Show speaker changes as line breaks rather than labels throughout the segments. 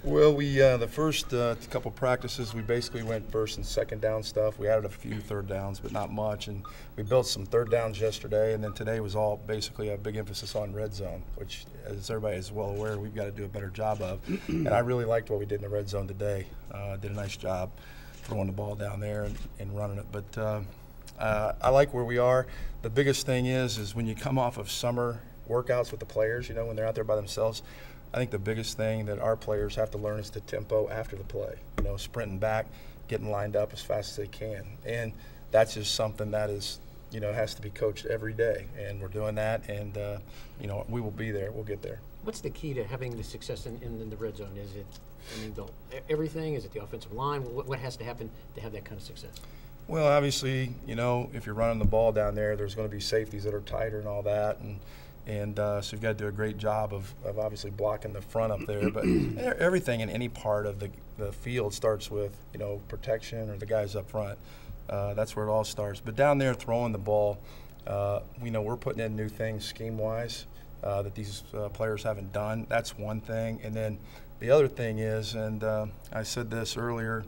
Well, we the first couple practices, we basically went first and second down stuff. We added a few third downs, but not much. And we built some third downs yesterday, and then today was all basically a big emphasis on red zone, which, as everybody is well aware, we've got to do a better job of. And I really liked what we did in the red zone today. Did a nice job throwing the ball down there and running it. But I like where we are. The biggest thing is when you come off of summer workouts with the players, when they're out there by themselves, I think the biggest thing that our players have to learn is the tempo after the play, sprinting back, getting lined up as fast as they can. And that's just something that is, has to be coached every day. And we're doing that, and, we will be there. We'll get there. What's
the key to having the success in the red zone? Is it, everything? Is it the offensive line? What has to happen to have that kind of success?
Well, obviously, if you're running the ball down there, there's going to be safeties that are tighter and all that. And so you've got to do a great job of obviously blocking the front up there. But everything in any part of the field starts with, protection or the guys up front. That's where it all starts. But down there throwing the ball, we're putting in new things scheme-wise that these players haven't done. That's one thing. And then the other thing is, and I said this earlier,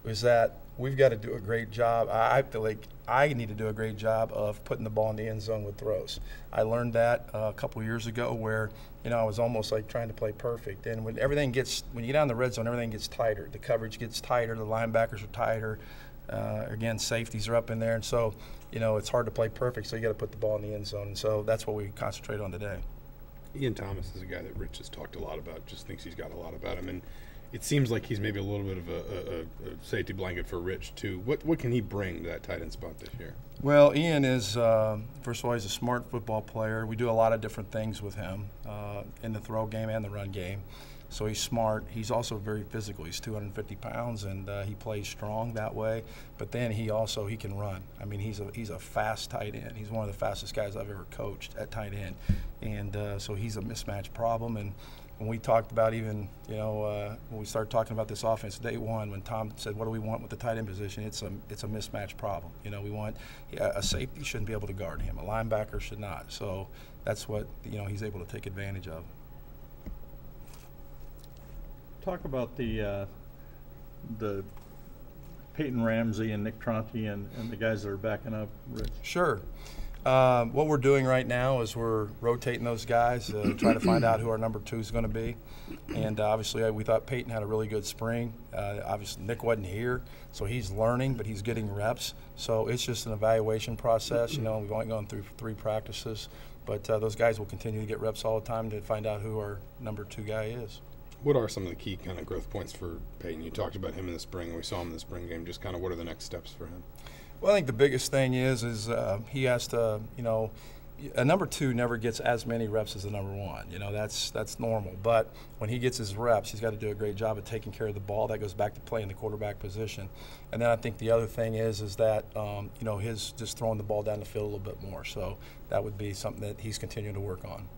is that we've got to do a great job. I feel like I need to do a great job of putting the ball in the end zone with throws. I learned that a couple years ago where, I was almost like trying to play perfect. And when you get down the red zone, everything gets tighter. The coverage gets tighter. The linebackers are tighter. Again, safeties are up in there. And so, it's hard to play perfect, so you got to put the ball in the end zone. And so that's what we concentrate on today.
Ian Thomas is a guy that Rich has talked a lot about, just thinks he's got a lot about him. And it seems like he's maybe a little bit of a safety blanket for Rich, too. What can he bring to that tight end spot this year?
Well, Ian is, first of all, he's a smart football player. We do a lot of different things with him in the throw game and the run game. So he's smart. He's also very physical. He's 250 pounds, and he plays strong that way. But then he can run. I mean, he's a fast tight end. He's one of the fastest guys I've ever coached at tight end. And so he's a mismatch problem. And when we talked about when we started talking about this offense day one, when Tom said, what do we want with the tight end position, it's a mismatch problem. We want a safety shouldn't be able to guard him. A linebacker should not. So that's what, he's able to take advantage of.
Talk about the Peyton Ramsey and Nick Tronte and the guys that are backing up Rich.
Sure. What we're doing right now is we're rotating those guys, trying to find out who our number 2 is going to be. And obviously we thought Peyton had a really good spring. Obviously Nick wasn't here, so he's learning, but he's getting reps. So it's just an evaluation process. We've only gone through 3 practices, but those guys will continue to get reps all the time to find out who our number 2 guy is.
What are some of the key kind of growth points for Peyton? You talked about him in the spring, and we saw him in the spring game. Just kind of what are the next steps for him?
Well, I think the biggest thing is he has to, a number 2 never gets as many reps as a number 1. That's normal. But when he gets his reps, he's got to do a great job of taking care of the ball. That goes back to playing the quarterback position. And then I think the other thing is that, his just throwing the ball down the field a little bit more. So that would be something that he's continuing to work on.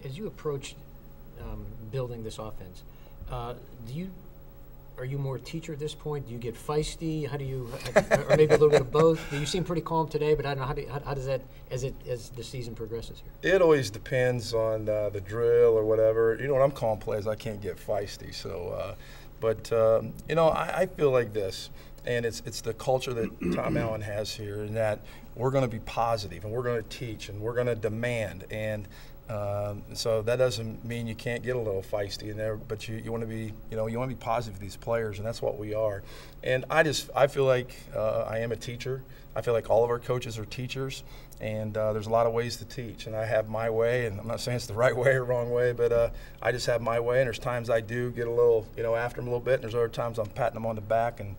As you approach building this offense, are you more a teacher at this point? Do you get feisty? How do you, or maybe a little bit of both? You seem pretty calm today, but I don't know, how does that, as the season progresses here?
It always depends on the drill or whatever. When I'm calling plays, I can't get feisty. So, I feel like this, and it's the culture that Tom Allen has here, in that we're going to be positive, and we're going to teach, and we're going to demand, and so that doesn't mean you can't get a little feisty in there, but you want to be, you want to be positive with these players, and that's what we are. And I feel like I am a teacher. I feel like all of our coaches are teachers, and there's a lot of ways to teach, and I have my way, and I'm not saying it's the right way or wrong way, but I just have my way, and there's times I do get a little, after them a little bit, and there's other times I'm patting them on the back, and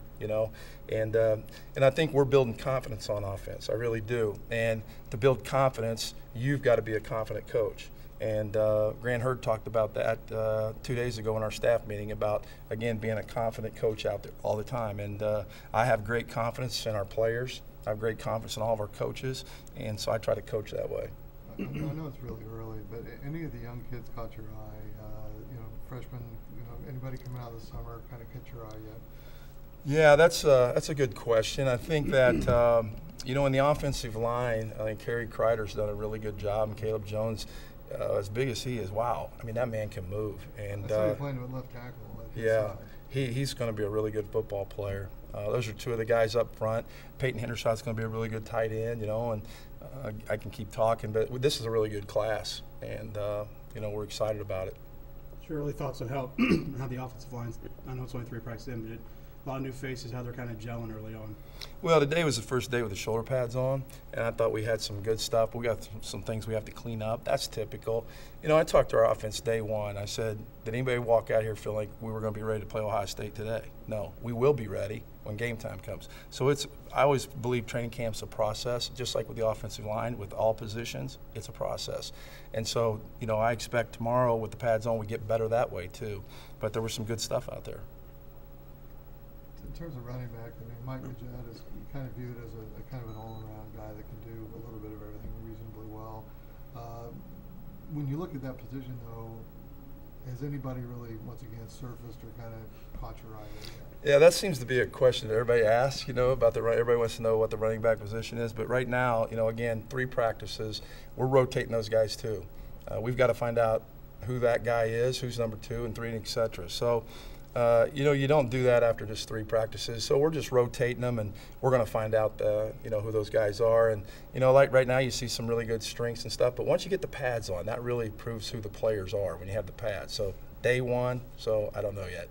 and I think we're building confidence on offense. I really do. And to build confidence, you've got to be a confident coach. And Grant Hurd talked about that 2 days ago in our staff meeting about, again, being a confident coach out there all the time. And I have great confidence in our players. I have great confidence in all of our coaches, and so I try to coach that way.
I know it's really early, but any of the young kids caught your eye? Freshmen, anybody coming out of the summer kind of catch your eye yet?
Yeah, that's a good question. I think that in the offensive line, I think Kerry Kreider's done a really good job, and Caleb Jones as big as he is, wow. I mean, that man can move. And
I saw you playing with left tackle. At his
yeah,
side.
he's going to be a really good football player. Those are two of the guys up front. Peyton Hendershot's going to be a really good tight end, you know, and I can keep talking, but this is a really good class, and you know, we're excited about it.
Your early thoughts on how how the offensive lines, I know it's only 3 practices in, but a lot of new faces, how they're kind of gelling early on.
Well, today was the first day with the shoulder pads on, and I thought we had some good stuff, but we got some things we have to clean up. That's typical. You know, I talked to our offense day one. I said, did anybody walk out here feel like we were going to be ready to play Ohio State today? No. We will be ready when game time comes. So I always believe training camp's a process, just like with the offensive line, with all positions, it's a process. And so, you know, I expect tomorrow with the pads on, we get better that way too. But there was some good stuff out there.
In terms of running back, I mean, Mike Majette is kind of viewed as a kind of an all-around guy that can do a little bit of everything reasonably well. When you look at that position, though, has anybody really, once again, surfaced or kind of caught your eye there?
Yeah, that seems to be a question that everybody asks, you know, about everybody wants to know what the running back position is. But right now, you know, again, 3 practices, we're rotating those guys too. We've got to find out who that guy is, who's number 2 and 3, and et cetera. So, you know, you don't do that after just 3 practices. So we're just rotating them, and we're going to find out, you know, who those guys are. And, you know, like right now you see some really good strengths and stuff. But once you get the pads on, that really proves who the players are when you have the pads. So day one, so I don't know yet.